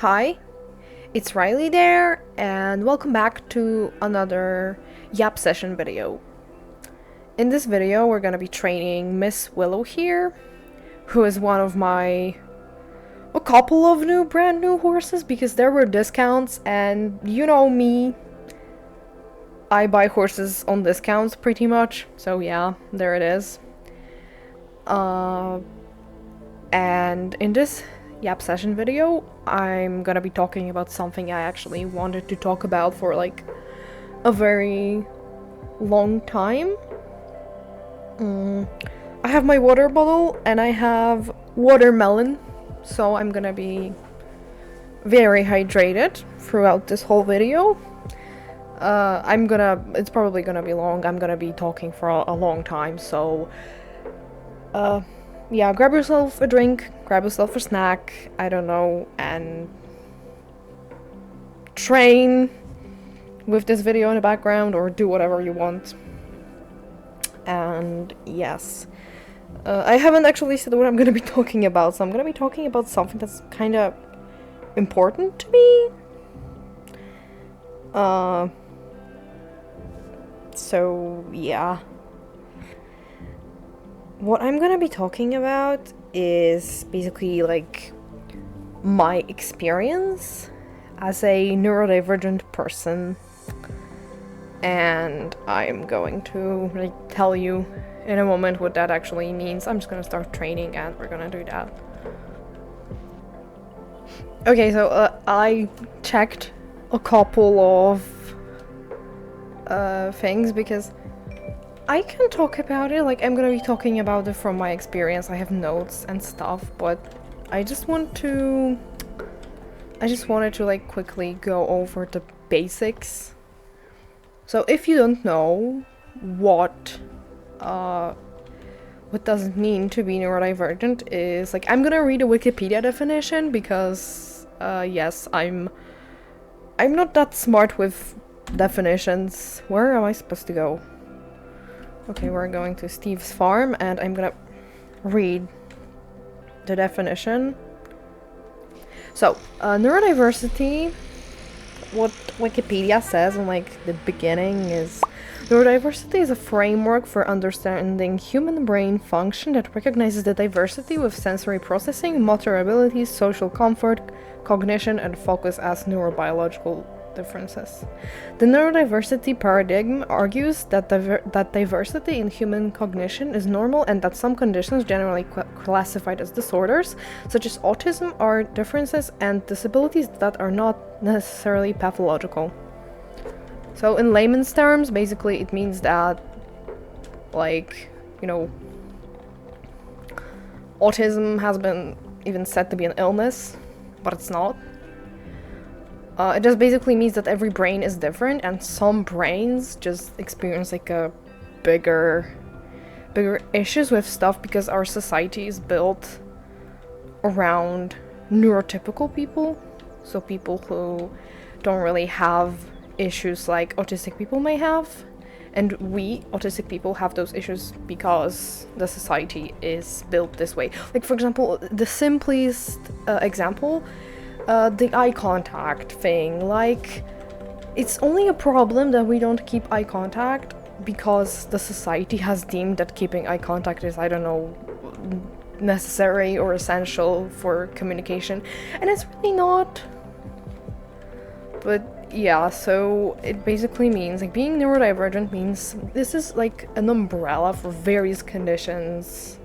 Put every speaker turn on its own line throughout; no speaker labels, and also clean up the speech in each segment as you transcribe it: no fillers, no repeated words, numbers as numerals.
Hi, it's Riley there, and welcome back to another Yap session video. In this video, we're gonna be training Miss Willow here, who is one of a couple of brand new horses, because there were discounts, and you know me, I buy horses on discounts pretty much, so yeah, there it is. And in this Yap session video, I'm gonna be talking about something I actually wanted to talk about for like a very long time. I have my water bottle and I have watermelon, so I'm gonna be very hydrated throughout this whole video. It's probably gonna be long. I'm gonna be talking for a long time, so yeah, grab yourself a drink, grab yourself a snack, I don't know, and train with this video in the background, or do whatever you want. And yes, I haven't actually said what I'm gonna be talking about, so I'm gonna be talking about something that's kind of important to me. So yeah. What I'm gonna be talking about is basically like my experience as a neurodivergent person, and I'm going to like tell you in a moment what that actually means. I'm just gonna start training and we're gonna do that. Okay, so I checked a couple of things because I can talk about it, like I'm gonna be talking about it from my experience. I have notes and stuff, but I just wanted to like quickly go over the basics. So if you don't know what does it mean to be neurodivergent, is like, I'm gonna read a Wikipedia definition because yes, I'm not that smart with definitions. Where am I supposed to go? Okay, we're going to Steve's farm, and I'm gonna read the definition. So, neurodiversity, what Wikipedia says in like the beginning is, neurodiversity is a framework for understanding human brain function that recognizes the diversity with sensory processing, motor abilities, social comfort, cognition, and focus as neurobiological differences. The neurodiversity paradigm argues that diversity in human cognition is normal, and that some conditions, generally classified as disorders, such as autism, are differences and disabilities that are not necessarily pathological. So in layman's terms, basically it means that, like, you know, autism has been even said to be an illness, but it's not. It just basically means that every brain is different, and some brains just experience like a bigger issues with stuff because our society is built around neurotypical people, so people who don't really have issues like autistic people may have, and we autistic people have those issues because the society is built this way. Like, for example, the simplest example, the eye contact thing. Like, it's only a problem that we don't keep eye contact because the society has deemed that keeping eye contact is, I don't know, necessary or essential for communication, and it's really not. But yeah, so it basically means, like, being neurodivergent means this is like an umbrella for various conditions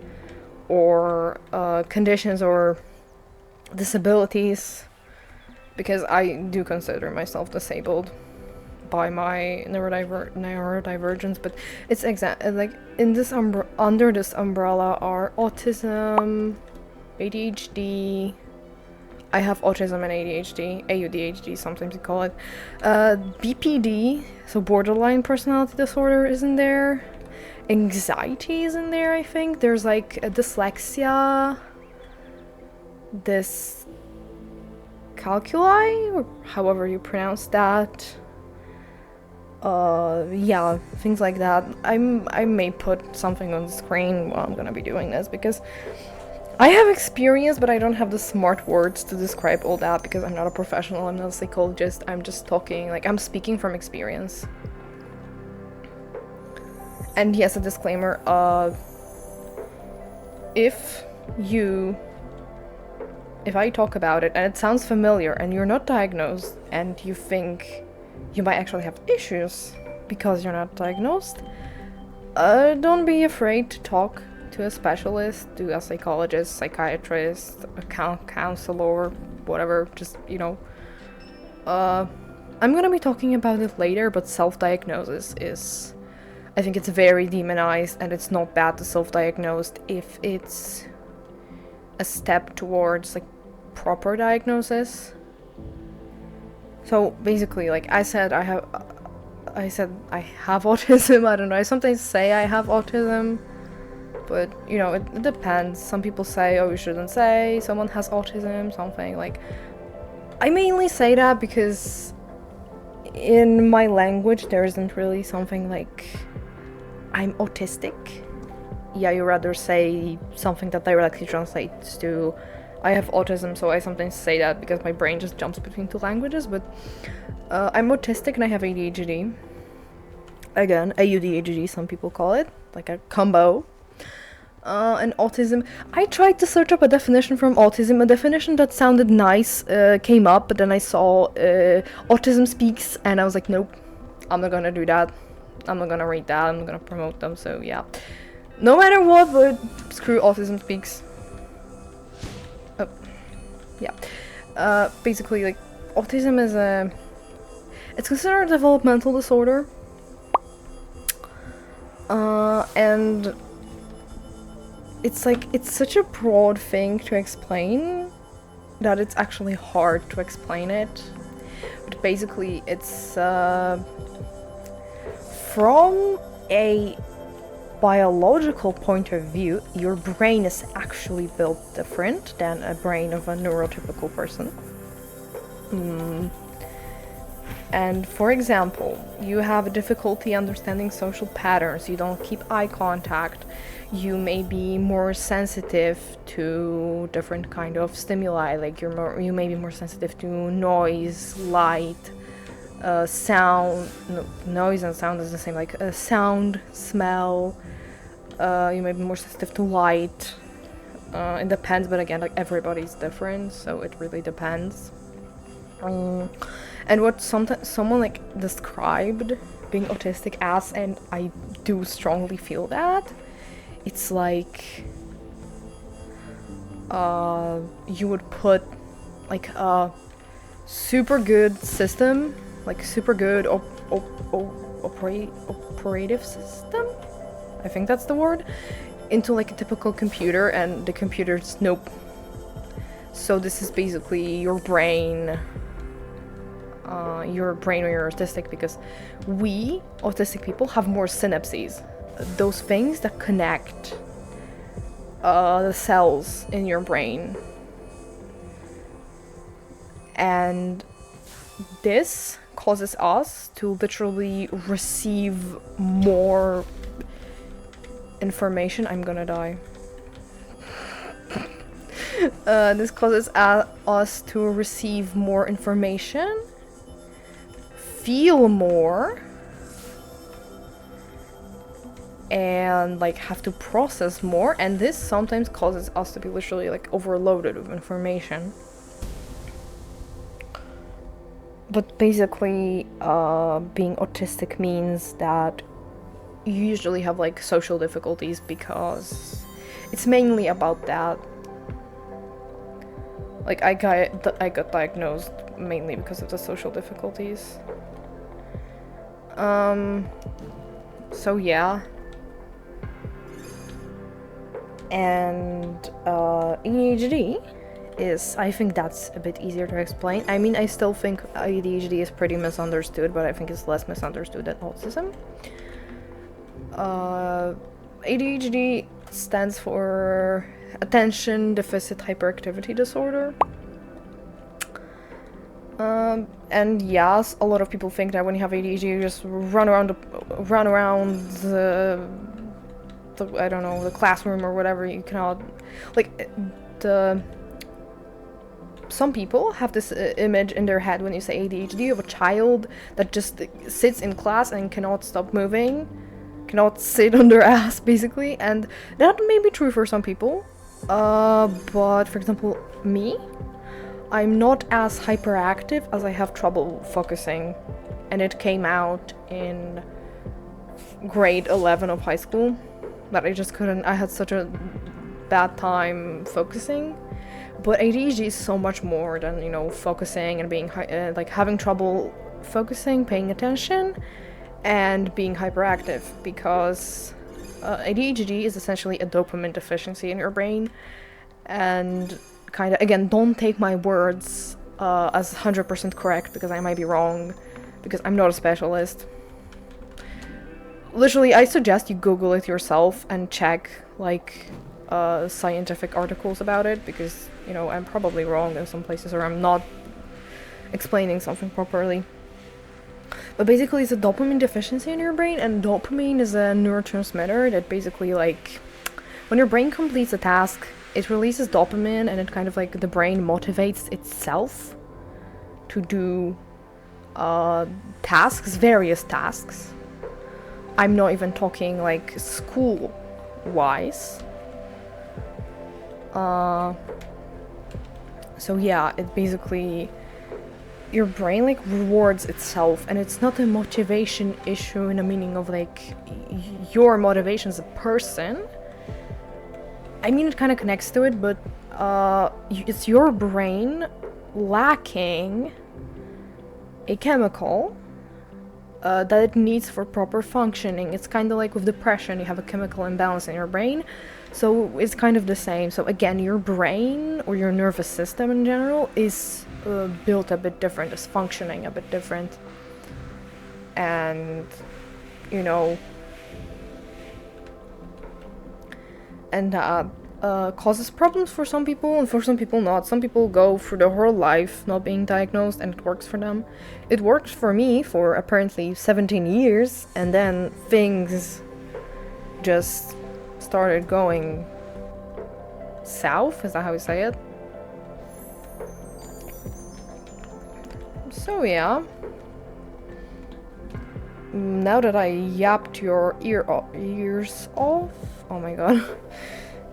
or disabilities, because I do consider myself disabled by my neurodivergence, but it's like in this under this umbrella are autism, ADHD. I have autism and ADHD, AUDHD sometimes you call it. BPD, so borderline personality disorder, is in there. Anxiety is in there, I think. There's like a dyslexia, calculi, or however you pronounce that. Yeah, things like that. I may put something on the screen while I'm gonna be doing this, because I have experience, but I don't have the smart words to describe all that because I'm not a professional, I'm not a psychologist, I'm just talking, like, I'm speaking from experience. And yes, a disclaimer, if I talk about it and it sounds familiar and you're not diagnosed and you think you might actually have issues because you're not diagnosed, don't be afraid to talk to a specialist, to a psychologist, psychiatrist, a counselor, whatever, just, you know. I'm gonna be talking about it later, but self-diagnosis is, I think it's very demonized, and it's not bad to self-diagnose if it's a step towards, like, proper diagnosis. So basically, like I said, I have autism. I don't know, I sometimes say I have autism, but, you know, it depends. Some people say, oh, you shouldn't say someone has autism, something. Like, I mainly say that because in my language there isn't really something like I'm autistic. Yeah, you rather say something that directly translates to I have autism, so I sometimes say that because my brain just jumps between two languages, but I'm autistic and I have ADHD. Again, AUDHD, some people call it, like a combo. And autism, I tried to search up a definition from autism. A definition that sounded nice came up, but then I saw Autism Speaks, and I was like, nope, I'm not gonna do that. I'm not gonna read that, I'm not gonna promote them, so yeah. No matter what, but screw Autism Speaks. Oh, yeah. Basically, like, autism is it's considered a developmental disorder. And it's like, it's such a broad thing to explain that it's actually hard to explain it. But basically, it's from a biological point of view, your brain is actually built different than a brain of a neurotypical person. And for example, you have a difficulty understanding social patterns, you don't keep eye contact, you may be more sensitive to different kind of stimuli, like you may be more sensitive to noise, light, sound. No, noise and sound is the same, like sound, smell. You may be more sensitive to light. It depends, but again, like, everybody's different, so it really depends. And what someone like described being autistic as, and I do strongly feel that, it's like you would put like a super good system, like super good operative system, I think that's the word, into like a typical computer, and the computer's nope. So this is basically your brain when you're autistic, because we autistic people have more synapses, those things that connect the cells in your brain, and this causes us to literally receive more information. I'm gonna die. This causes us to receive more information, feel more, and like have to process more, and this sometimes causes us to be literally like overloaded with information. But basically, being autistic means that you usually have like social difficulties, because it's mainly about that. Like, I got diagnosed mainly because of the social difficulties. So yeah. And ADHD is, I think that's a bit easier to explain. I mean, I still think ADHD is pretty misunderstood, but I think it's less misunderstood than autism. ADHD stands for Attention Deficit Hyperactivity Disorder. And yes, a lot of people think that when you have ADHD, you just run around the, I don't know, the classroom or whatever, you cannot, like, the, some people have this image in their head when you say ADHD of a child that just sits in class and cannot stop moving, cannot sit on their ass, basically, and that may be true for some people, but for example, me, I'm not as hyperactive as I have trouble focusing, and it came out in grade 11 of high school that I just couldn't, I had such a bad time focusing. But ADHD is so much more than, you know, focusing and being like having trouble focusing, paying attention, and being hyperactive, because ADHD is essentially a dopamine deficiency in your brain. And kind of, again, don't take my words as 100% correct, because I might be wrong, because I'm not a specialist. Literally, I suggest you Google it yourself and check, like, scientific articles about it, because, you know, I'm probably wrong in some places, or I'm not explaining something properly. But basically, it's a dopamine deficiency in your brain, and dopamine is a neurotransmitter that basically, like, when your brain completes a task, it releases dopamine, and it kind of, like, the brain motivates itself to do tasks, various tasks. I'm not even talking, like, school-wise. So yeah, it basically, your brain, like, rewards itself, and it's not a motivation issue in a meaning of, like, your motivation as a person. I mean, it kind of connects to it, but it's your brain lacking a chemical that it needs for proper functioning. It's kind of like with depression, you have a chemical imbalance in your brain, so it's kind of the same. So again, your brain, or your nervous system in general, is built a bit different, is functioning a bit different, and, you know, and causes problems for some people, and for some people not. Some people go through their whole life not being diagnosed, and it works for them. It worked for me for apparently 17 years, and then things just started going south, is that how you say it? So yeah. Now that I yapped your ears off, oh my god.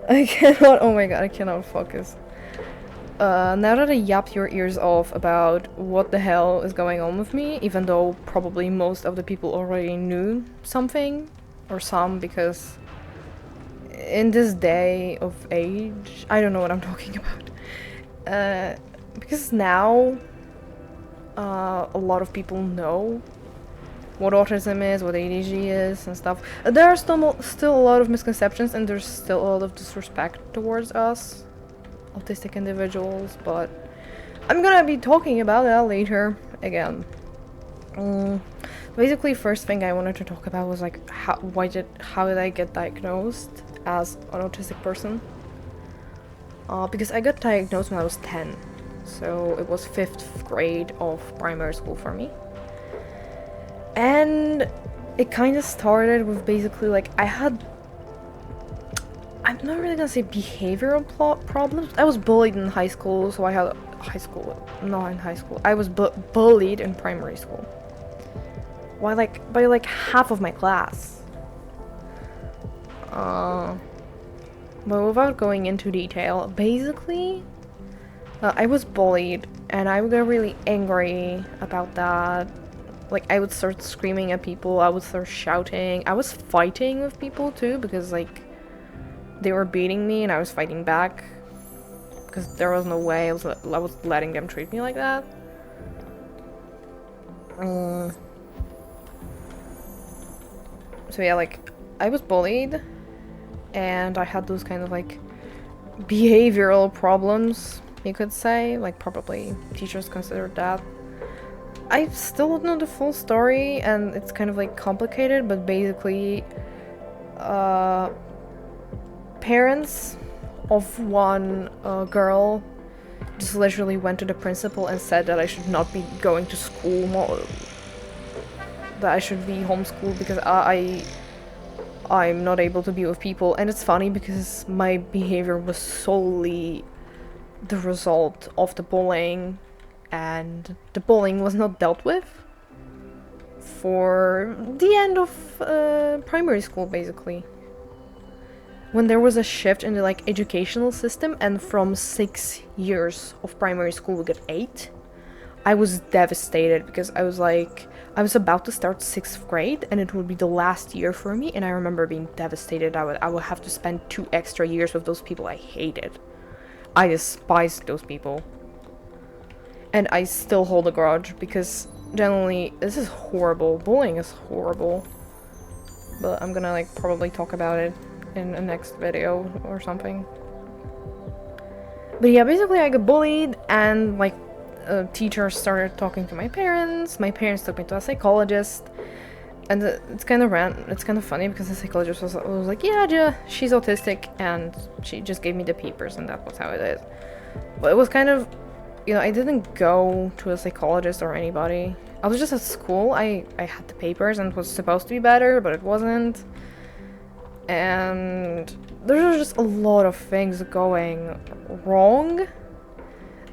I cannot focus. Now that I yapped your ears off about what the hell is going on with me, even though probably most of the people already knew something, or some, because in this day of age, I don't know what I'm talking about. Because now, a lot of people know what autism is, what ADHD is, and stuff. There are still a lot of misconceptions, and there's still a lot of disrespect towards us, autistic individuals, but I'm gonna be talking about that later, again. Basically, first thing I wanted to talk about was, like, how did I get diagnosed as an autistic person? Because I got diagnosed when I was 10, so it was 5th grade of primary school for me. And it kind of started with basically, like, I'm not really gonna say behavioral problems. I was bullied in high school, so I had I was bullied in primary school. By like half of my class. But without going into detail, basically, I was bullied, and I got really angry about that. Like, I would start screaming at people, I would start shouting, I was fighting with people too, because, like, they were beating me and I was fighting back, because there was no way I was letting them treat me like that. So yeah, like, I was bullied, and I had those kind of, like, behavioral problems, you could say, like, probably teachers considered that. I still don't know the full story, and it's kind of, like, complicated, but basically, parents of one girl just literally went to the principal and said that I should not be going to school more, that I should be homeschooled, because I'm not able to be with people. And it's funny because my behavior was solely the result of the bullying, and the bullying was not dealt with for the end of primary school, basically. When there was a shift in the like educational system, and from 6 years of primary school we got 8, I was devastated because I was like, I was about to start 6th grade and it would be the last year for me, and I remember being devastated. I would have to spend 2 extra years with those people I hated. I despised those people. And I still hold a grudge because generally this is horrible. Bullying is horrible. But I'm gonna like probably talk about it in a next video or something. But yeah, basically I got bullied, and like teachers started talking to my parents. My parents took me to a psychologist, and it's kind of funny because the psychologist was like, yeah, she's autistic, and she just gave me the papers, and that was how it is. But it was kind of, you know, I didn't go to a psychologist or anybody. I was just at school. I had the papers and it was supposed to be better, but it wasn't. And there were just a lot of things going wrong.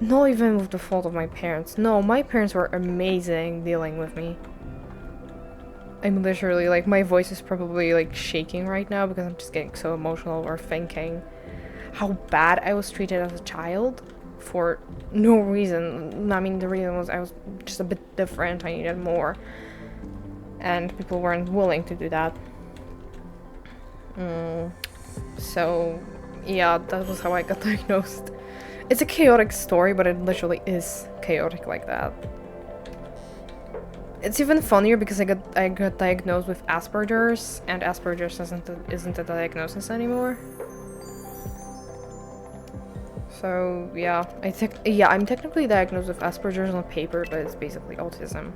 Not even with the fault of my parents. No, my parents were amazing dealing with me. I'm literally, like, my voice is probably, like, shaking right now because I'm just getting so emotional over thinking how bad I was treated as a child for no reason. I mean, the reason was I was just a bit different, I needed more. And people weren't willing to do that. So, yeah, that was how I got diagnosed. It's a chaotic story, but it literally is chaotic like that. It's even funnier because I got diagnosed with Asperger's, and Asperger's isn't a diagnosis anymore. So yeah, I'm technically diagnosed with Asperger's on paper, but it's basically autism.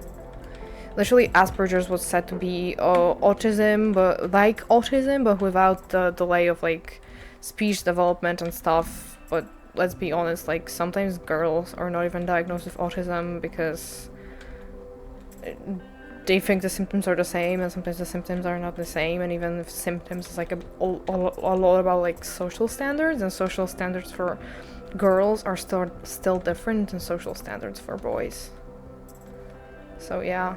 Literally, Asperger's was said to be autism, but without the delay of like speech development and stuff. But let's be honest, like sometimes girls are not even diagnosed with autism because they think the symptoms are the same, and sometimes the symptoms are not the same. And even if symptoms is like a lot about like social standards, and social standards for girls are still different than social standards for boys. So yeah.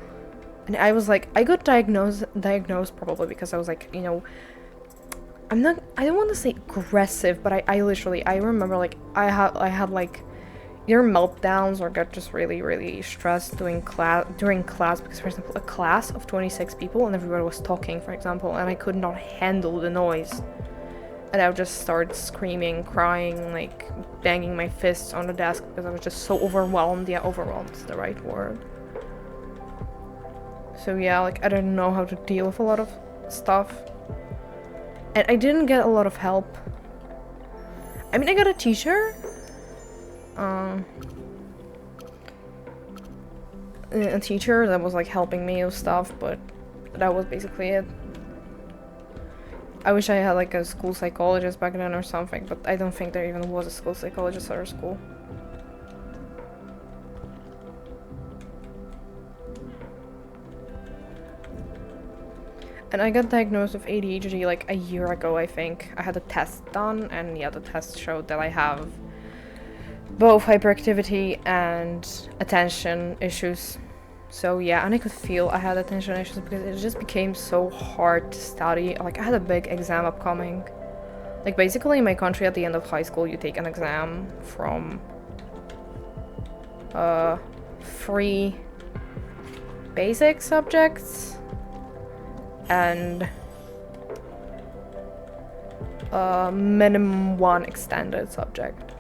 And I was like, I got diagnosed probably because I was like, you know, I don't want to say aggressive, but I literally, I remember like, I had like, either meltdowns or got just really, really stressed during class, because for example, a class of 26 people and everybody was talking, for example, and I could not handle the noise. And I would just start screaming, crying, like banging my fists on the desk because I was just so overwhelmed. Yeah, overwhelmed is the right word. So yeah, like I didn't know how to deal with a lot of stuff. And I didn't get a lot of help. I mean, I got a teacher. A teacher that was like helping me with stuff, but that was basically it. I wish I had like a school psychologist back then or something, but I don't think there even was a school psychologist at our school. And I got diagnosed with ADHD like a year ago, I think. I had a test done, and yeah, the test showed that I have both hyperactivity and attention issues. So yeah, and I could feel I had attention issues because it just became so hard to study. Like I had a big exam upcoming. Like basically in my country at the end of high school you take an exam from 3 basic subjects and minimum 1 extended subject.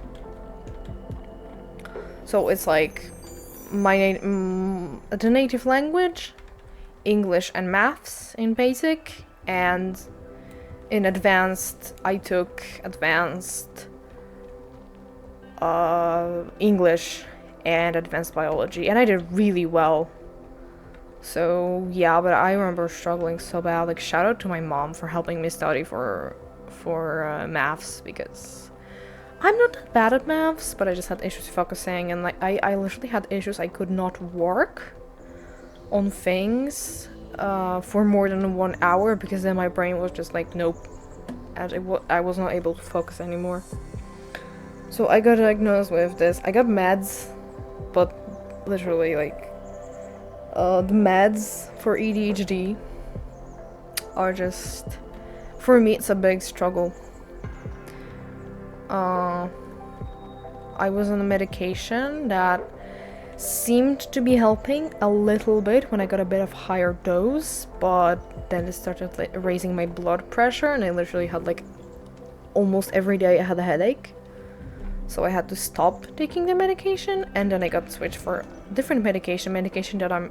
So it's like the native language, English and maths in basic, and in advanced I took advanced English and advanced biology, and I did really well. So yeah, but I remember struggling so bad. Like shout out to my mom for helping me study for maths, because I'm not that bad at maths, but I just had issues focusing, and like I literally had issues. I could not work on things for more than 1 hour, because then my brain was just like, nope, and I was not able to focus anymore. So I got diagnosed with this. I got meds, but literally like the meds for ADHD are just, for me it's a big struggle. I was on a medication that seemed to be helping a little bit when I got a bit of higher dose, but then it started like raising my blood pressure, and I literally had like almost every day I had a headache. So I had to stop taking the medication, and then I got switched for different medication that I'm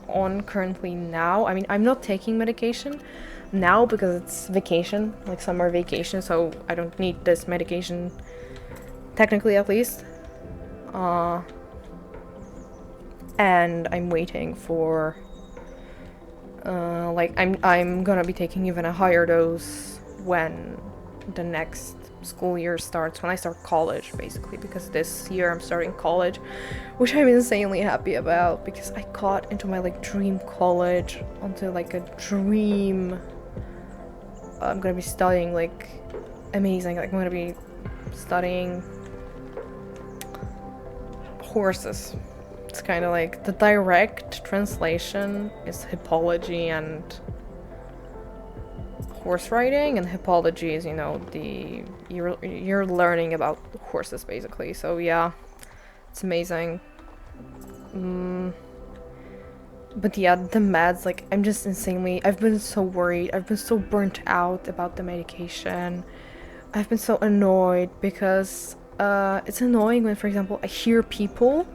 on currently now. I mean, I'm not taking medication now because it's vacation, like summer vacation, so I don't need this medication, technically at least. And I'm waiting for like I'm gonna be taking even a higher dose when the next school year starts, when I start college, basically, because this year I'm starting college, which I'm insanely happy about, because I got into my like dream college, onto like a dream. I'm gonna be studying like amazing, like I'm gonna be studying horses. It's kind of like the direct translation is hippology and horse riding, and hippology is, you know, you're learning about horses basically. So yeah, it's amazing. But yeah, the meds, like I'm just insanely, I've been so worried, I've been so burnt out about the medication. I've been so annoyed because it's annoying when, for example, I hear people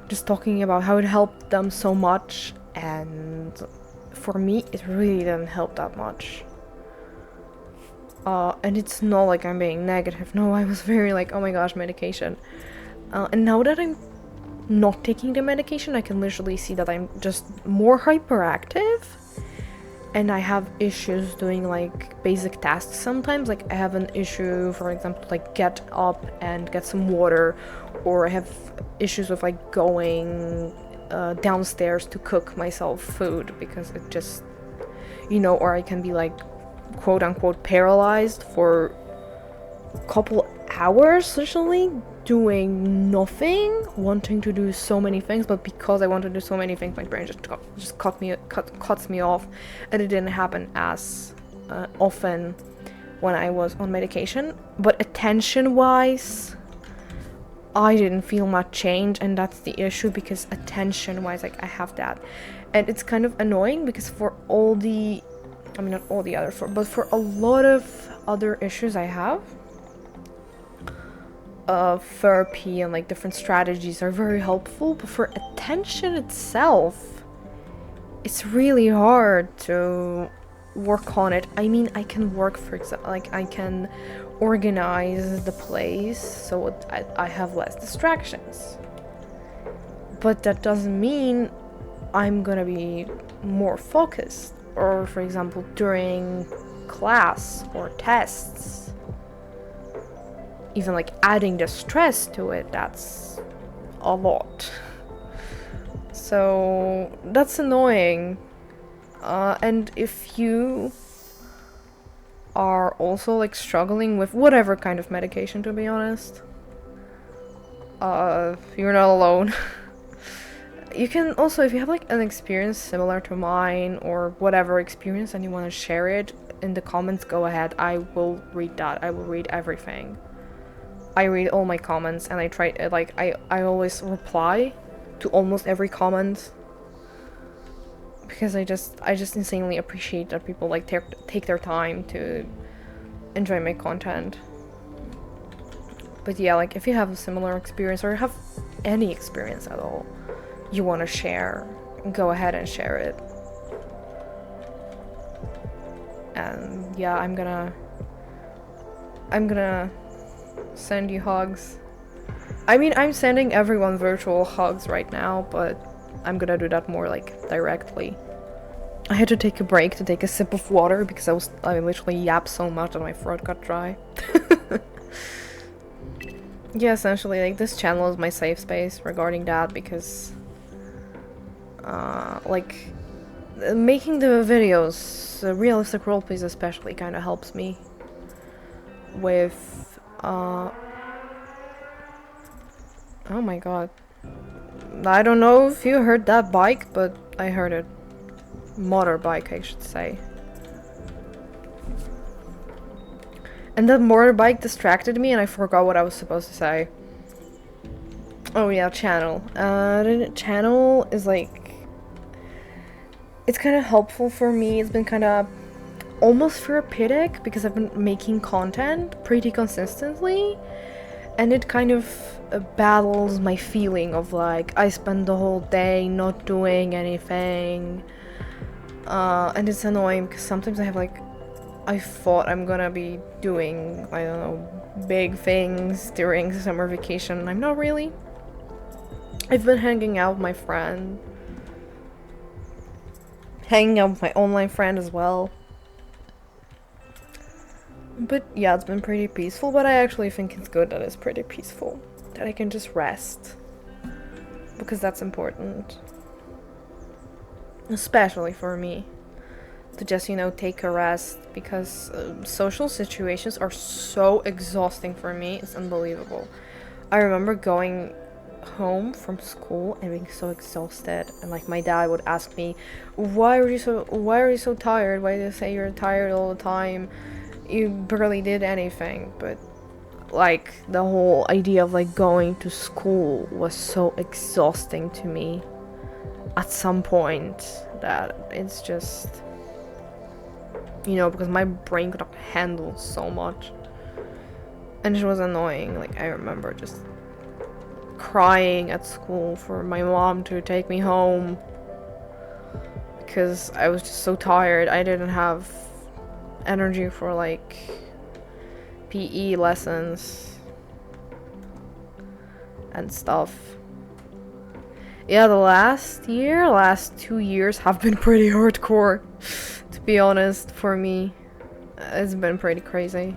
just talking about how it helped them so much, and for me it really didn't help that much. And it's not like I'm being negative, no, I was very like, oh my gosh, medication. And now that I'm not taking the medication, I can literally see that I'm just more hyperactive, and I have issues doing like basic tasks sometimes. Like I have an issue, for example, like get up and get some water, or I have issues with like going downstairs to cook myself food, because it just, you know, or I can be like quote unquote paralyzed for a couple hours literally doing nothing, wanting to do so many things, but because I want to do so many things, my brain just cuts me off, and it didn't happen as often when I was on medication. But attention-wise, I didn't feel much change, and that's the issue, because attention-wise, like I have that, and it's kind of annoying because for all the, I mean not all the other, but for a lot of other issues I have, therapy and like different strategies are very helpful, but for attention itself, it's really hard to work on it. I mean, I can work, for example, like I can organize the place so I have less distractions, but that doesn't mean I'm gonna be more focused, or for example during class or tests, even like adding the stress to it, that's a lot. So that's annoying. And if you are also like struggling with whatever kind of medication, to be honest, you're not alone. You can also, if you have like an experience similar to mine, or whatever experience, and you want to share it in the comments, go ahead. I will read that. I will read everything. I read all my comments, and I try, like, I always reply to almost every comment, because I just insanely appreciate that people like take their time to enjoy my content. But yeah, like if you have a similar experience, or have any experience at all you want to share, go ahead and share it. And yeah, I'm gonna send you hugs. I mean, I'm sending everyone virtual hugs right now, but I'm gonna do that more like directly. I had to take a break to take a sip of water because I literally yapped so much that my throat got dry. Yeah, essentially, like this channel is my safe space regarding that, because like making the videos, realistic roleplays especially, kind of helps me with, oh my god. I don't know if you heard that bike, but I heard it. Motorbike, I should say. And that motorbike distracted me and I forgot what I was supposed to say. Oh yeah, channel. The channel is like... It's kind of helpful for me. It's been kind of almost therapeutic because I've been making content pretty consistently. And it kind of battles my feeling of like, I spend the whole day not doing anything. And it's annoying because sometimes I have like... I thought I'm gonna be doing, I don't know, big things during summer vacation, and I'm not really. I've been hanging out with my friend. Hanging out with my online friend as well. But yeah, it's been pretty peaceful, but I actually think it's good that it's pretty peaceful. That I can just rest. Because that's important. Especially for me. To just, you know, take a rest, because social situations are so exhausting for me. It's unbelievable. I remember going home from school and being so exhausted, and like my dad would ask me, why are you so tired? Why do you say you're tired all the time? You barely did anything. But like the whole idea of like going to school was so exhausting to me at some point that it's just, you know, because my brain could not handle so much. And it was annoying. Like, I remember just crying at school for my mom to take me home. Because I was just so tired. I didn't have energy for, like, PE lessons and stuff. Yeah, the last 2 years have been pretty hardcore. To be honest, for me, it's been pretty crazy,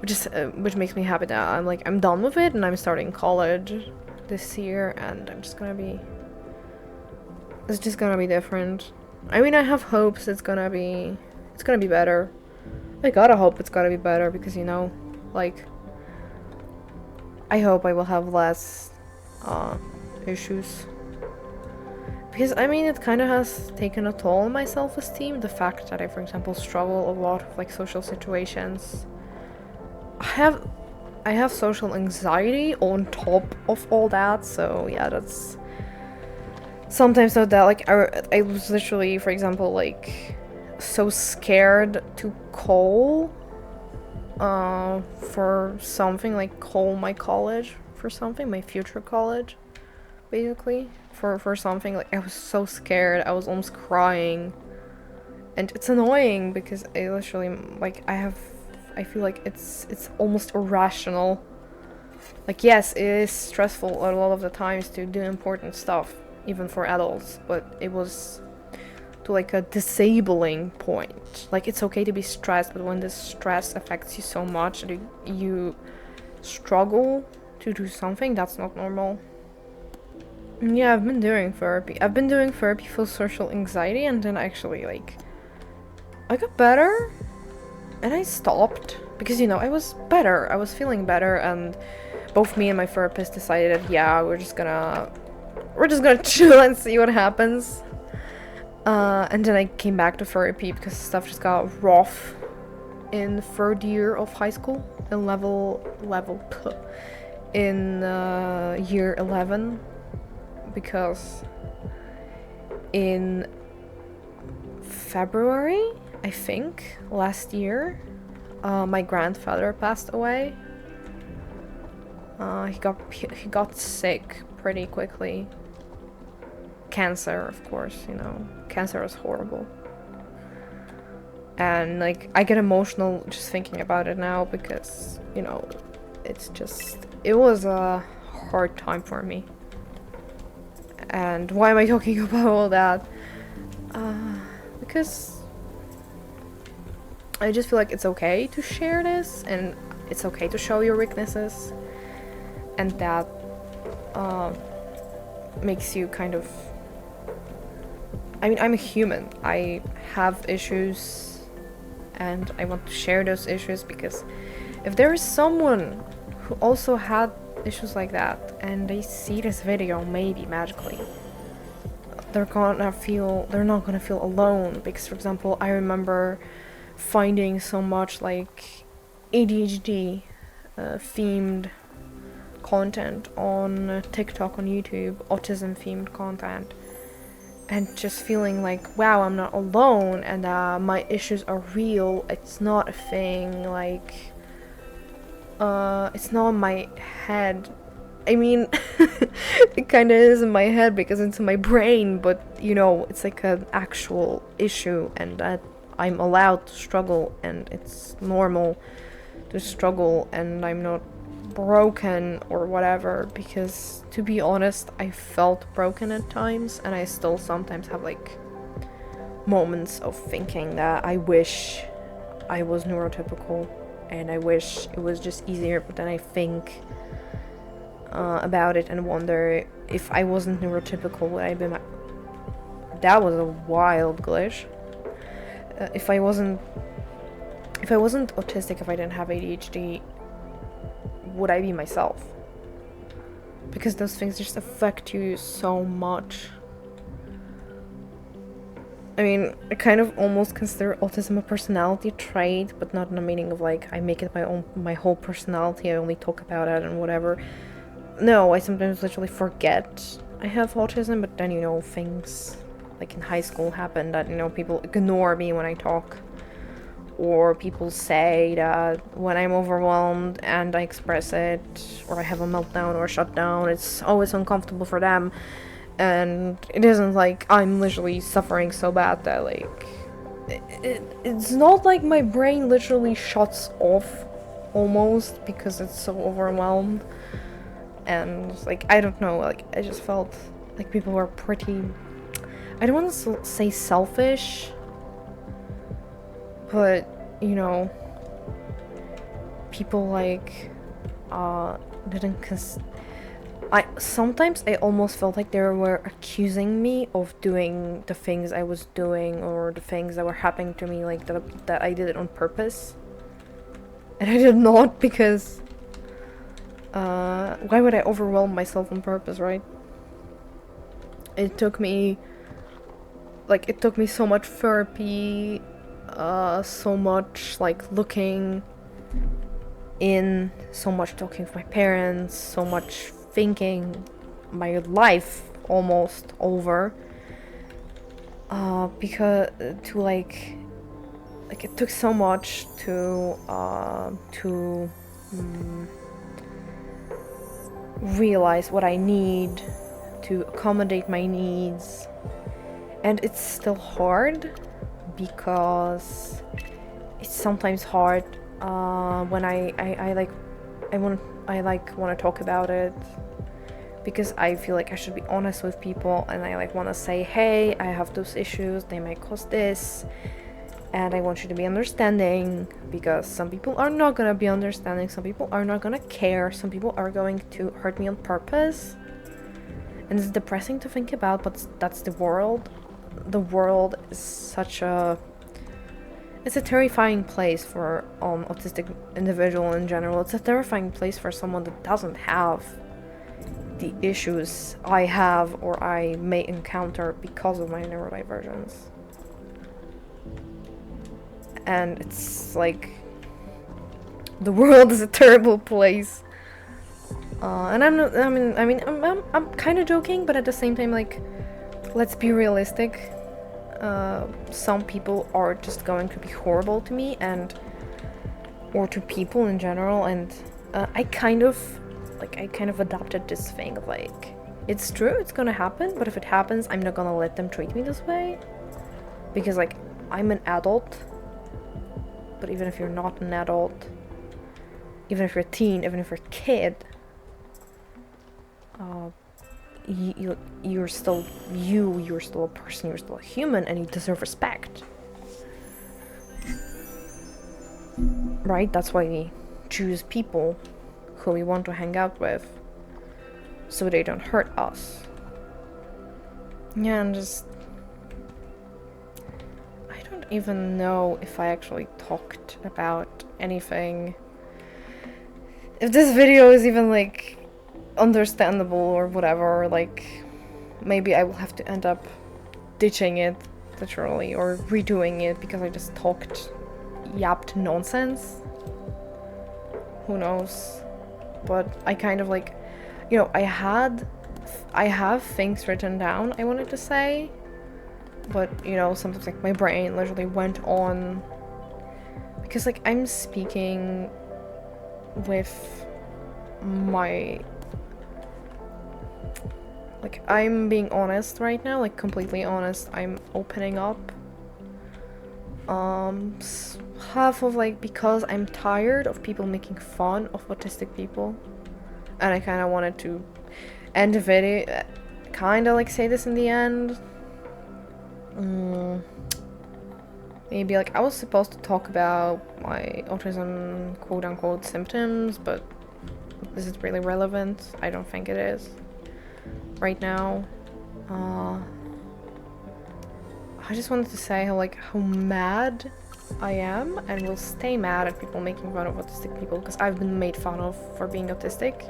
which makes me happy that I'm done with it and I'm starting college this year, and it's just gonna be different. I mean, I have hopes it's gonna be better. I gotta hope it's gonna be better because, you know, like, I hope I will have less issues. Because, I mean, it kind of has taken a toll on my self-esteem, the fact that I, for example, struggle a lot with, like, social situations. I have social anxiety on top of all that, so, yeah, that's... Sometimes so that, like, I was literally, for example, like, so scared to call, for something, like, call my college for something, my future college, basically. For something, like, I was so scared, I was almost crying, and it's annoying because I literally, like, I feel like it's almost irrational. Like, yes, it is stressful a lot of the times to do important stuff, even for adults, but it was to, like, a disabling point. Like, it's okay to be stressed, but when this stress affects you so much that you struggle to do something, that's not normal. Yeah, I've been doing therapy. I've been doing therapy for social anxiety, and then actually, like, I got better, and I stopped, because, you know, I was better. I was feeling better, and both me and my therapist decided, yeah, we're just gonna chill and see what happens. And then I came back to therapy because stuff just got rough in third year of high school, in year 11. Because in February, I think, last year, my grandfather passed away. He got sick pretty quickly. Cancer, of course, you know. Cancer is horrible. And, like, I get emotional just thinking about it now because, you know, it was a hard time for me. And why am I talking about all that? Because I just feel like it's okay to share this, and it's okay to show your weaknesses, and that makes you kind of I mean, I'm a human. I have issues, and I want to share those issues, because if there is someone who also had issues like that and they see this video, maybe magically they're not gonna feel alone. Because, for example, I remember finding so much like ADHD themed content on TikTok, on YouTube, autism themed content, and just feeling like, wow, I'm not alone, and my issues are real. It's not a thing, like, it's not in my head. I mean, it kind of is in my head because it's in my brain, but, you know, it's like an actual issue, and that I'm allowed to struggle, and it's normal to struggle, and I'm not broken or whatever. Because, to be honest, I felt broken at times, and I still sometimes have like moments of thinking that I wish I was neurotypical, and I wish it was just easier. But then I think about it and wonder, if I wasn't neurotypical, would I be that was a wild glitch. If I wasn't autistic, if I didn't have ADHD, would I be myself? Because those things just affect you so much. I mean, I kind of almost consider autism a personality trait, but not in the meaning of like I make it my whole personality, I only talk about it and whatever. No, I sometimes literally forget I have autism, but then, you know, things like in high school happen that, you know, people ignore me when I talk. Or people say that when I'm overwhelmed and I express it, or I have a meltdown or a shutdown, it's always uncomfortable for them. And it isn't like I'm literally suffering so bad that, like, it's not like my brain literally shuts off almost because it's so overwhelmed. And, like, I don't know, like, I just felt like people were pretty, I don't want to say selfish, but, you know, people like didn't sometimes I almost felt like they were accusing me of doing the things I was doing, or the things that were happening to me, like that I did it on purpose. And I did not, because why would I overwhelm myself on purpose, right? It took me so much therapy, so much like looking in, so much talking with my parents, so much thinking my life almost over, because to like it took so much to realize what I need, to accommodate my needs. And it's still hard, because it's sometimes hard when I want to talk about it, because I feel like I should be honest with people, and I like want to say, hey, I have those issues, they might cause this, and I want you to be understanding, because some people are not gonna be understanding, some people are not gonna care, some people are going to hurt me on purpose. And it's depressing to think about, but that's the world. The world is such a... It's a terrifying place for autistic individual in general. It's a terrifying place for someone that doesn't have the issues I have or I may encounter because of my neurodivergence. And it's like... the world is a terrible place. And I'm kind of joking, but at the same time, like, let's be realistic. Some people are just going to be horrible to me, or to people in general, and I kind of adopted this thing of like, it's true, it's gonna happen, but if it happens, I'm not gonna let them treat me this way, because like, I'm an adult. But even if you're not an adult, even if you're a teen, even if you're a kid, you're still you're still a person, you're still a human, and you deserve respect. Right? That's why we choose people who we want to hang out with, so they don't hurt us. Yeah, and just... even know if I actually talked about anything. If this video is even like understandable or whatever, like maybe I will have to end up ditching it literally or redoing it because I just yapped nonsense. Who knows? But I kind of like, you know, I have things written down I wanted to say, but you know, sometimes like my brain literally went on because like I'm speaking with my, like I'm being honest right now, like completely honest. I'm opening up half of like because I'm tired of people making fun of autistic people, and I kind of wanted to end the video, kind of like say this in the end. Maybe like I was supposed to talk about my autism quote-unquote symptoms, but this is really relevant. I don't think it is right now. I just wanted to say how mad I am and will stay mad at people making fun of autistic people, because I've been made fun of for being autistic.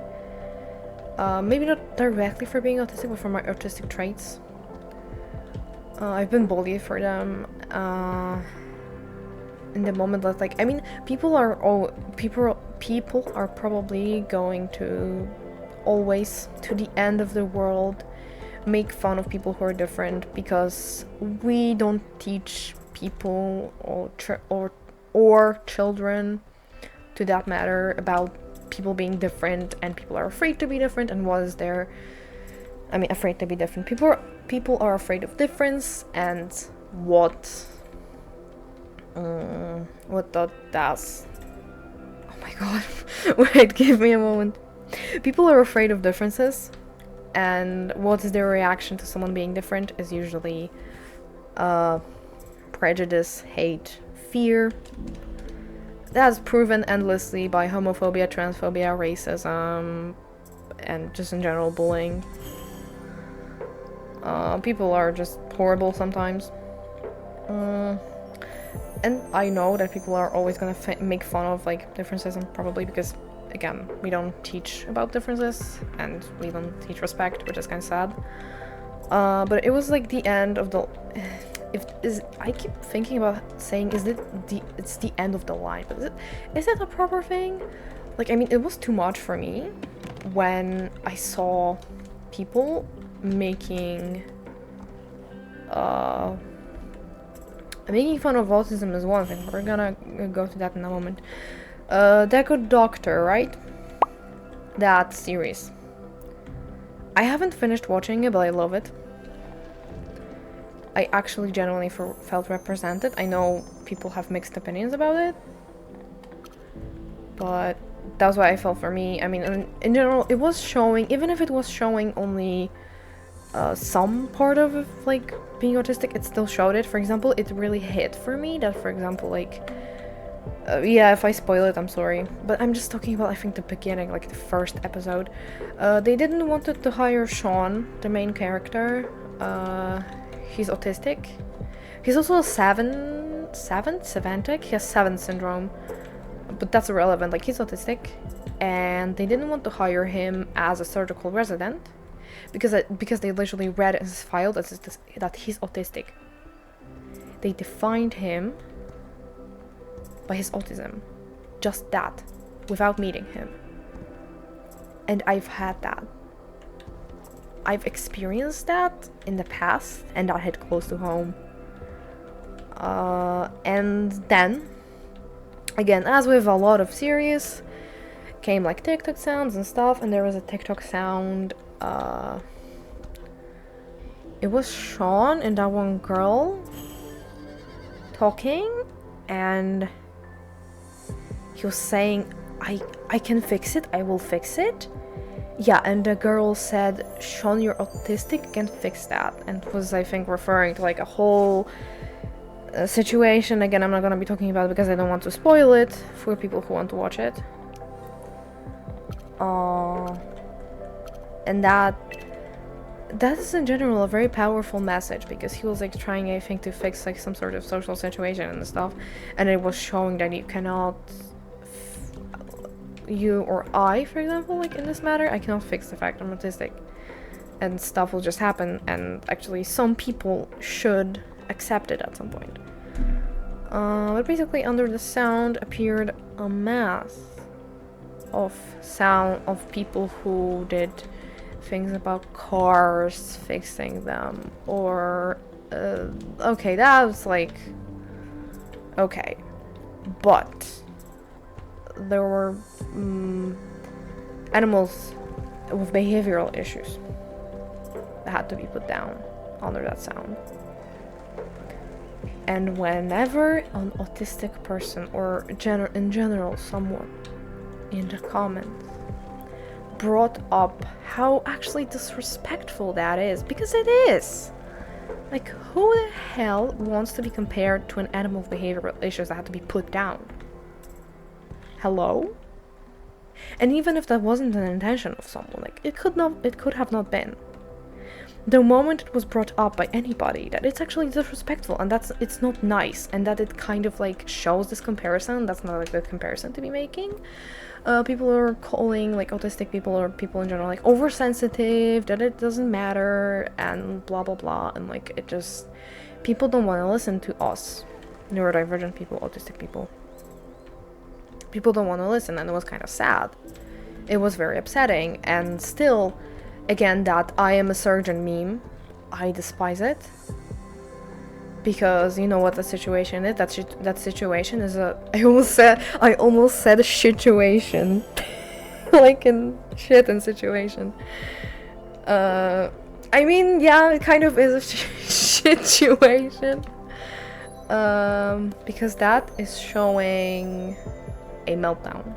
Maybe not directly for being autistic, but for my autistic traits. I've been bullied for them. In the moment that, like, I mean, people are probably going to always, to the end of the world, make fun of people who are different, because we don't teach people or children, to that matter, about people being different, and people are afraid to be different, and what is their, I mean, afraid to be different. People are afraid of difference, and what that does. Oh my god. Wait, give me a moment. People are afraid of differences, and what is their reaction to someone being different is usually prejudice, hate, fear. That's proven endlessly by homophobia, transphobia, racism, and just in general bullying. People are just horrible sometimes. And I know that people are always gonna make fun of like differences, and probably because, again, we don't teach about differences and we don't teach respect, which is kind of sad. But it was like the end of the. I keep thinking about saying it's the end of the line, but is it a proper thing? Like, I mean, it was too much for me when I saw people making fun of autism is one thing. We're gonna go to that in a moment. Deco Doctor, right? That series. I haven't finished watching it, but I love it. I actually genuinely felt represented. I know people have mixed opinions about it, but that's what I felt for me. I mean, in general, it was showing, even if it was showing only some part of like being autistic, it still showed it. For example, it really hit for me that, for example, like yeah, if I spoil it, I'm sorry, but I'm just talking about, I think, the beginning, like the first episode. They didn't want to hire Sean, the main character. He's autistic. He's also a Savantic. He has Savant syndrome, but that's irrelevant. Like, he's autistic, and they didn't want to hire him as a surgical resident because they literally read in his file that he's autistic. They defined him by his autism, just that, without meeting him. And I've had that. I've experienced that in the past, and that hit close to home. And then, again, as with a lot of series, came like TikTok sounds and stuff, and there was a TikTok sound. It was Sean and that one girl talking, and he was saying, I can fix it, I will fix it. Yeah, and the girl said, Sean, you're autistic, you can fix that. And was, I think, referring to like a whole situation. Again, I'm not gonna be talking about it because I don't want to spoil it for people who want to watch it. And that that is in general a very powerful message, because he was like trying, I think, to fix like some sort of social situation and stuff, and it was showing that you cannot, you or I, for example, like in this matter, I cannot fix the fact I'm autistic, and stuff will just happen, and actually some people should accept it at some point. But basically under the sound appeared a mass of people who did things about cars, fixing them, or okay, that was like okay, but there were animals with behavioral issues that had to be put down under that sound. And whenever an autistic person, or in general someone in the comments, brought up how actually disrespectful that is, because it is. Like, who the hell wants to be compared to an animal with behavioral issues that had to be put down? Hello? And even if that wasn't an intention of someone, like, it could have not been. The moment it was brought up by anybody, that it's actually disrespectful, and it's not nice, and that it kind of like shows this comparison, that's not like the comparison to be making. People are calling like autistic people, or people in general, like oversensitive, that it doesn't matter, and blah blah blah, and like it just, people don't want to listen to us, neurodivergent people, autistic people. People don't want to listen, and it was kind of sad. It was very upsetting, and still, again, that I am a surgeon meme, I despise it. Because you know what the situation is. That situation is a. I almost said a situation, like in shit and situation. I mean, yeah, it kind of is a situation. Because that is showing a meltdown.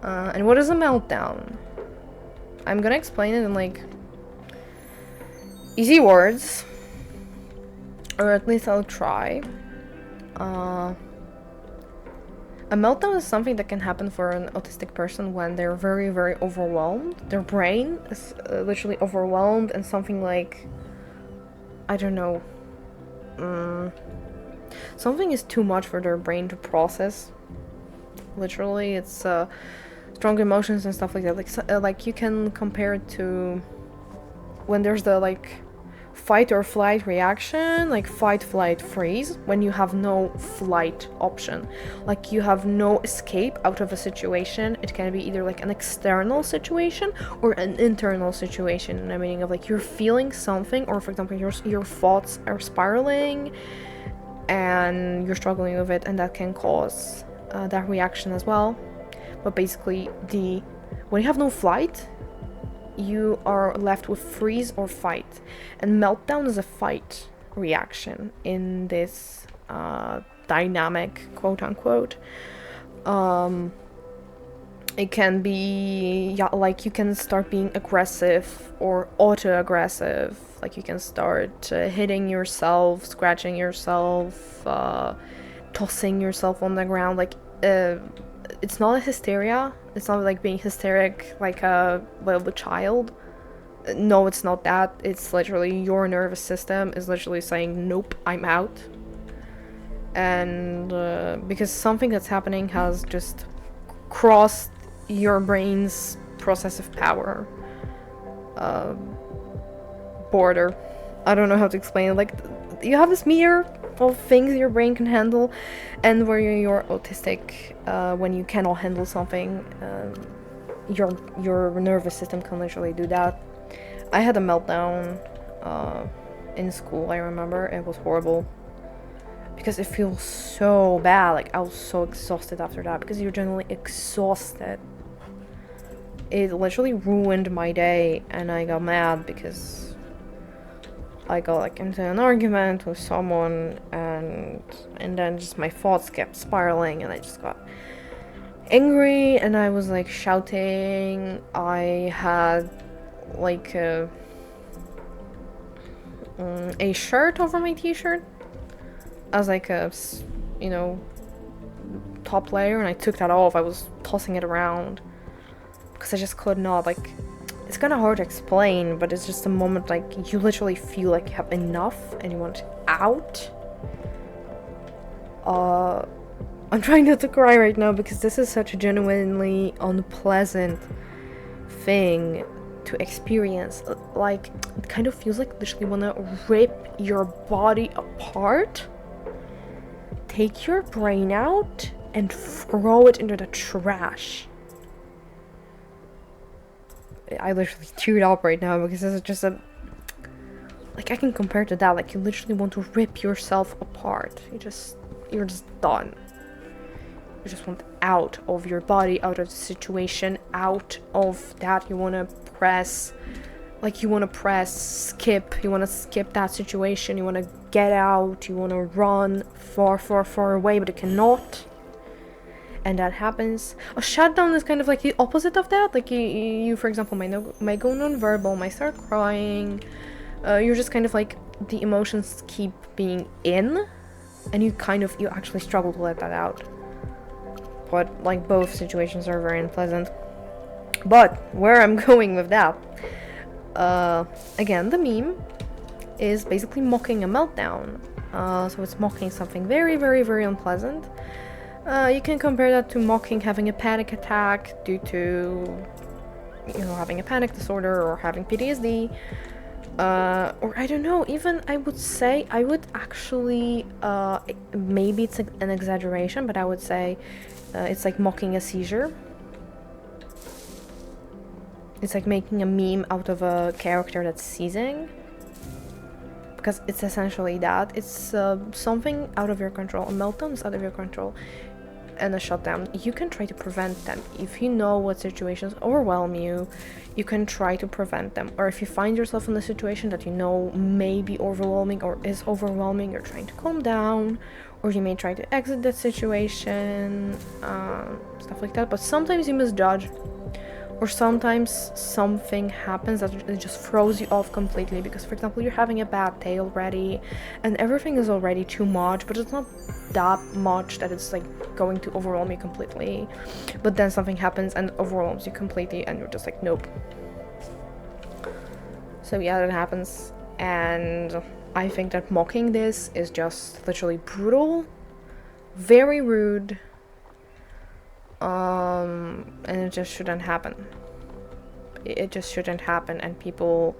And what is a meltdown? I'm gonna explain it in like easy words. Or at least I'll try. A meltdown is something that can happen for an autistic person when they're very, very overwhelmed. Their brain is literally overwhelmed, and something like, I don't know, something is too much for their brain to process. Literally, it's strong emotions and stuff like that. Like you can compare it to when there's the like fight or flight reaction, like fight, flight, freeze, when you have no flight option, like you have no escape out of a situation. It can be either like an external situation or an internal situation, in the meaning of like you're feeling something, or for example your thoughts are spiraling and you're struggling with it, and that can cause that reaction as well. But basically, when you have no flight, you are left with freeze or fight, and meltdown is a fight reaction in this dynamic, quote unquote. It can be, yeah, like you can start being aggressive or auto-aggressive, like you can start hitting yourself, scratching yourself, tossing yourself on the ground, like it's not a hysteria. It's not like being hysteric like a child. No, it's not that. It's literally your nervous system is literally saying, nope, I'm out. And because something that's happening has just crossed your brain's processive power border. I don't know how to explain it. Like, you have this meter of things your brain can handle, and where you're autistic, when you cannot handle something, your nervous system can literally do that. I had a meltdown in school, I remember. It was horrible because it feels so bad. Like, I was so exhausted after that, because you're generally exhausted. It literally ruined my day, and I got mad because I got like into an argument with someone, and then just my thoughts kept spiraling, and I just got angry, and I was like shouting. I had like a shirt over my t-shirt as like a, you know, top layer, and I took that off. I was tossing it around because I just could not, like, it's kind of hard to explain, but it's just a moment like you literally feel like you have enough and you want out. I'm trying not to cry right now because this is such a genuinely unpleasant thing to experience. Like, it kind of feels like literally wanna rip your body apart, take your brain out, and throw it into the trash. I literally teared up right now because this is just a... Like, I can compare to that. Like, you literally want to rip yourself apart. You're just done. You just want out of your body, out of the situation, out of that. You want to press, like, you want to press skip. You want to skip that situation. You want to get out. You want to run far, far, far away, but you cannot. And that happens. A shutdown is kind of like the opposite of that. Like, you for example, might go non-verbal, might start crying. You're just kind of like, the emotions keep being in, and you actually struggle to let that out. But, like, both situations are very unpleasant. But, where I'm going with that, again, the meme is basically mocking a meltdown. So it's mocking something very, very, very unpleasant. You can compare that to mocking having a panic attack due to, having a panic disorder or having PTSD. Or I don't know, even I would actually, maybe it's an exaggeration, but I would say it's like mocking a seizure. It's like making a meme out of a character that's seizing. Because it's essentially that. It's something out of your control. A meltdown is out of your control. And a shutdown, you can try to prevent them. If you know what situations overwhelm you, you can try to prevent them. Or if you find yourself in a situation that you know may be overwhelming or is overwhelming, you're trying to calm down, or you may try to exit that situation, stuff like that. But sometimes you misjudge, or sometimes something happens that it just throws you off completely. Because, for example, you're having a bad day already, and everything is already too much, but it's not that much that it's like going to overwhelm you completely. But then something happens and overwhelms you completely, and you're just like, nope. So yeah, that happens, and I think that mocking this is just literally brutal, very rude, and it just shouldn't happen. It just shouldn't happen, and people,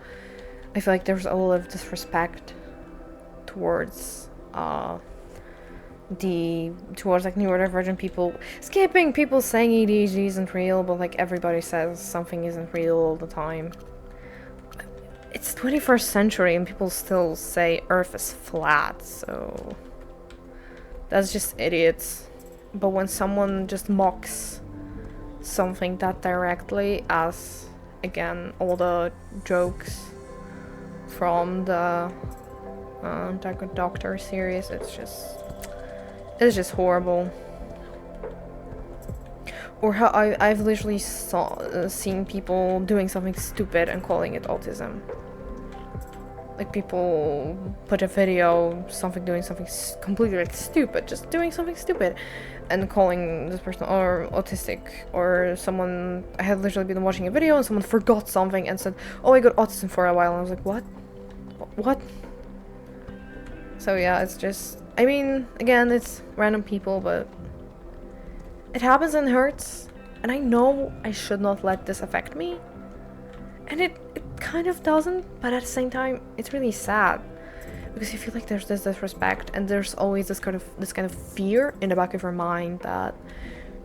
I feel like there's a lot of disrespect towards like neurodivergent people. Skipping people saying ADHD isn't real, but like everybody says something isn't real all the time. It's 21st century and people still say Earth is flat, so that's just idiots. But when someone just mocks something that directly, as again all the jokes from the Doctor series, it's just horrible. Or how I've literally seen people doing something stupid and calling it autism. Like, people put a video, doing something completely like stupid, just doing something stupid, and calling this person or autistic. Or someone, I had literally been watching a video and someone forgot something and said, oh, I got autism for a while, and I was like, what? So yeah, it's just, I mean, again, it's random people, but it happens and hurts, and I know I should not let this affect me, and it kind of doesn't, but at the same time, it's really sad, because you feel like there's this disrespect, and there's always this kind of fear in the back of your mind that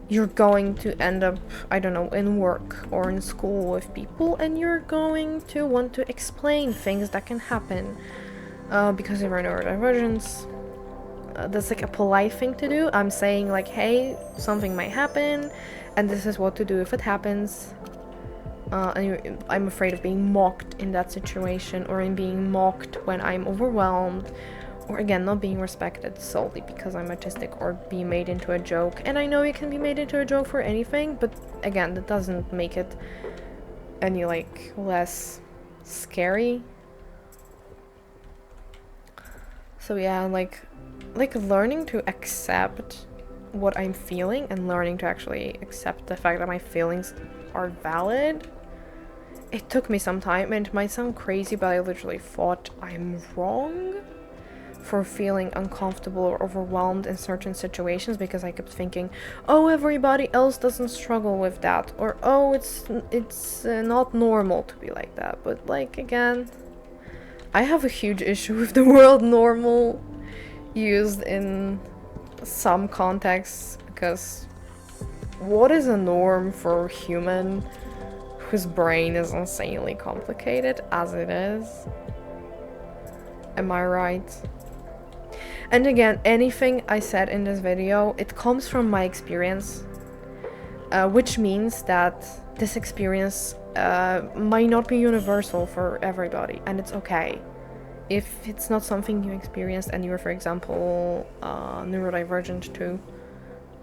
you're going to end up, I don't know, in work or in school with people, and you're going to want to explain things that can happen because of your neurodivergence. That's like a polite thing to do. I'm saying like, hey, something might happen, and this is what to do if it happens. And I'm afraid of being mocked in that situation, or in being mocked when I'm overwhelmed, or again, not being respected solely because I'm autistic, or be made into a joke. And I know you can be made into a joke for anything, but again, that doesn't make it any like less scary. So yeah, like learning to accept what I'm feeling, and learning to actually accept the fact that my feelings are valid, it took me some time, and it might sound crazy, but I literally thought I'm wrong for feeling uncomfortable or overwhelmed in certain situations, because I kept thinking, oh, everybody else doesn't struggle with that, or oh, it's not normal to be like that. But like, again, I have a huge issue with the word normal used in some contexts, because what is a norm for a human whose brain is insanely complicated as it is? Am I right? And again, anything I said in this video, it comes from my experience, which means that this experience might not be universal for everybody, and it's okay. If it's not something you experienced and you're, for example, neurodivergent too,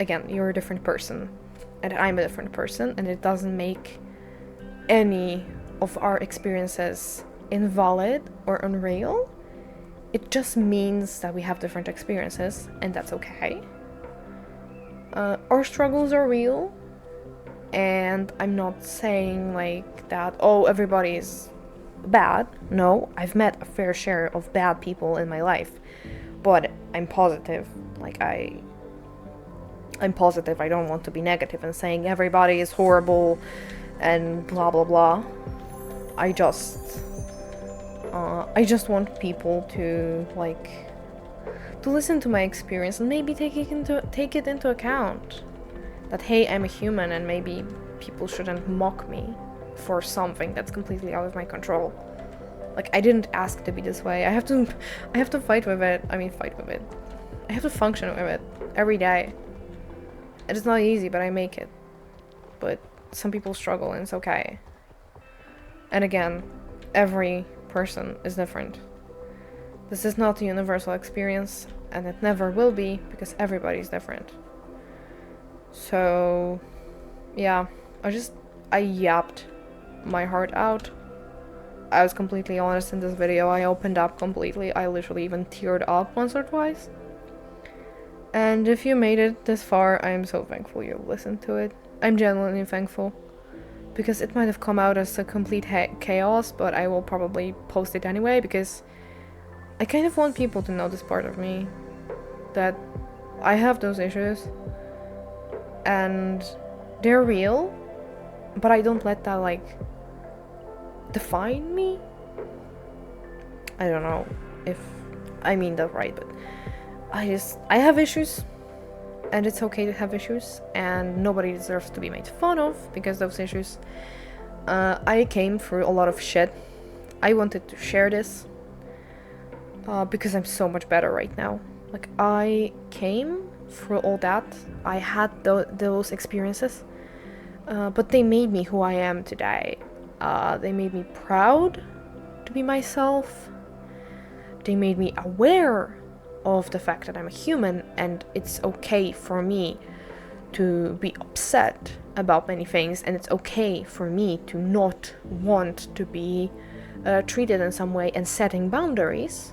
again, you're a different person, and I'm a different person, and it doesn't make any of our experiences invalid or unreal. It just means that we have different experiences, and that's okay. Our struggles are real, and I'm not saying like that, oh, everybody's bad. No, I've met a fair share of bad people in my life, but I'm positive. Like, I'm positive. I don't want to be negative and saying everybody is horrible and blah blah blah. I just want people to listen to my experience and maybe take it into account that, hey, I'm a human, and maybe people shouldn't mock me for something that's completely out of my control. Like, I didn't ask to be this way. I have to fight with it. I have to function with it every day. It's not easy, but I make it. But some people struggle, and it's okay. And again, every person is different. This is not a universal experience, and it never will be, because everybody's different. So, yeah, I yapped my heart out. I was completely honest in this video. I opened up completely. I literally even teared up once or twice. And if you made it this far, I am so thankful you listened to it. I'm genuinely thankful, because it might have come out as a complete chaos, but I will probably post it anyway, because I kind of want people to know this part of me, that I have those issues, and they're real, but I don't let that, define me. I don't know if I mean that right, but I have issues, and it's okay to have issues, and nobody deserves to be made fun of because those issues. I came through a lot of shit. I wanted to share this because I'm so much better right now. Like, I came through all that. I had those experiences, but they made me who I am today. They made me proud to be myself. They made me aware of the fact that I'm a human, and it's okay for me to be upset about many things, and it's okay for me to not want to be treated in some way, and setting boundaries.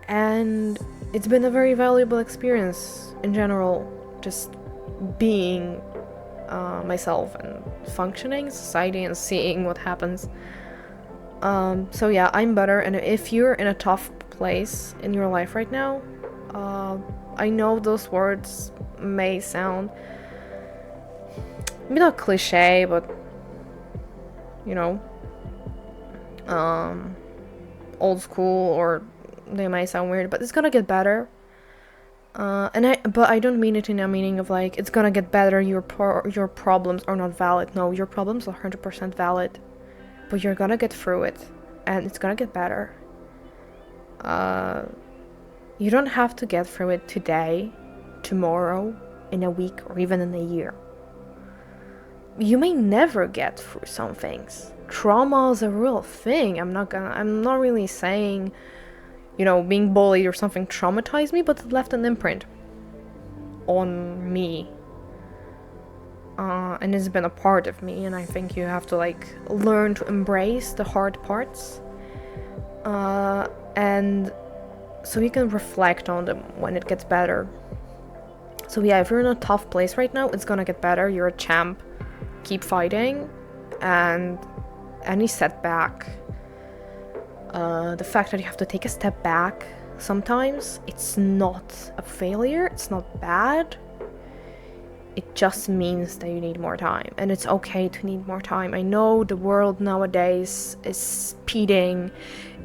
And it's been a very valuable experience in general, just being myself and functioning in society and seeing what happens. So yeah, I'm better, and if you're in a tough place in your life right now, I know those words may sound maybe not cliche, but old school, or they might sound weird, but it's gonna get better. But I don't mean it in a meaning of like it's gonna get better, your problems are not valid. No, your problems are 100% valid, but you're gonna get through it, and it's gonna get better. You don't have to get through it today, tomorrow, in a week, or even in a year. You may never get through some things. Trauma is a real thing. I'm not really saying, being bullied or something traumatized me, but it left an imprint on me. And it's been a part of me, and I think you have to learn to embrace the hard parts. And so you can reflect on them when it gets better. So yeah, if you're in a tough place right now, it's gonna get better. You're a champ. Keep fighting. and any setback, the fact that you have to take a step back sometimes, it's not a failure, it's not bad. It just means that you need more time, and it's okay to need more time. I know the world nowadays is speeding,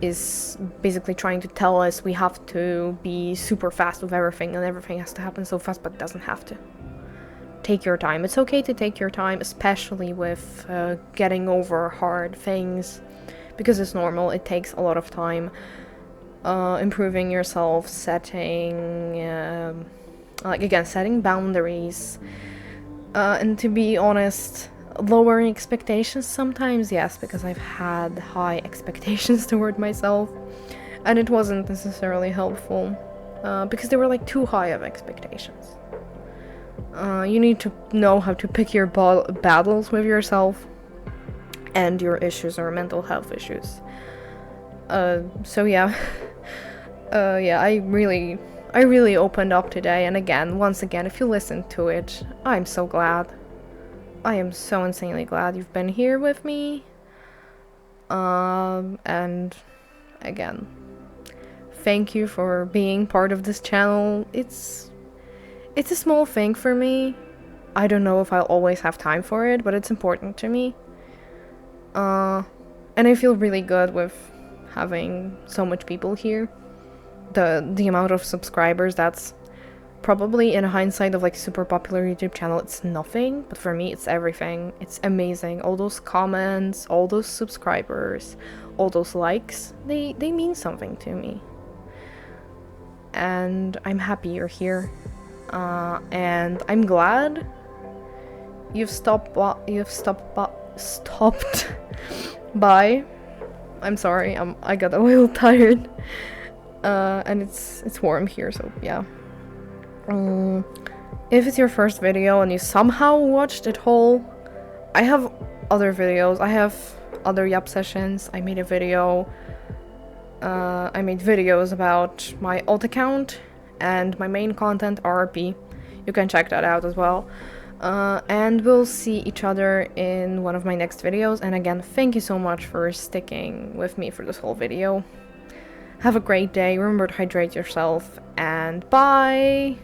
is basically trying to tell us we have to be super fast with everything, and everything has to happen so fast, but it doesn't have to. Take your time. It's okay to take your time, especially with getting over hard things, because it's normal. It takes a lot of time. Improving yourself, setting boundaries, and to be honest, lowering expectations sometimes, yes, because I've had high expectations toward myself, and it wasn't necessarily helpful, because they were like too high of expectations. You need to know how to pick your battles with yourself and your issues or mental health issues. So yeah. I really opened up today, and once again, if you listened to it, I'm so glad. I am so insanely glad you've been here with me. And again, thank you for being part of this channel. It's a small thing for me. I don't know if I'll always have time for it, but it's important to me. And I feel really good with having so much people here. The amount of subscribers, that's probably in hindsight of like super popular YouTube channel, it's nothing, but for me it's everything. It's amazing. All those comments, all those subscribers, all those likes, they mean something to me. And I'm happy you're here. And I'm glad you've stopped by. I'm sorry, I got a little tired. And it's warm here, so yeah. If it's your first video and you somehow watched it whole, I have other videos. I have other Yap sessions. I made videos about my alt account and my main content, RP. You can check that out as well. And we'll see each other in one of my next videos. And again, thank you so much for sticking with me for this whole video. Have a great day, remember to hydrate yourself, and bye!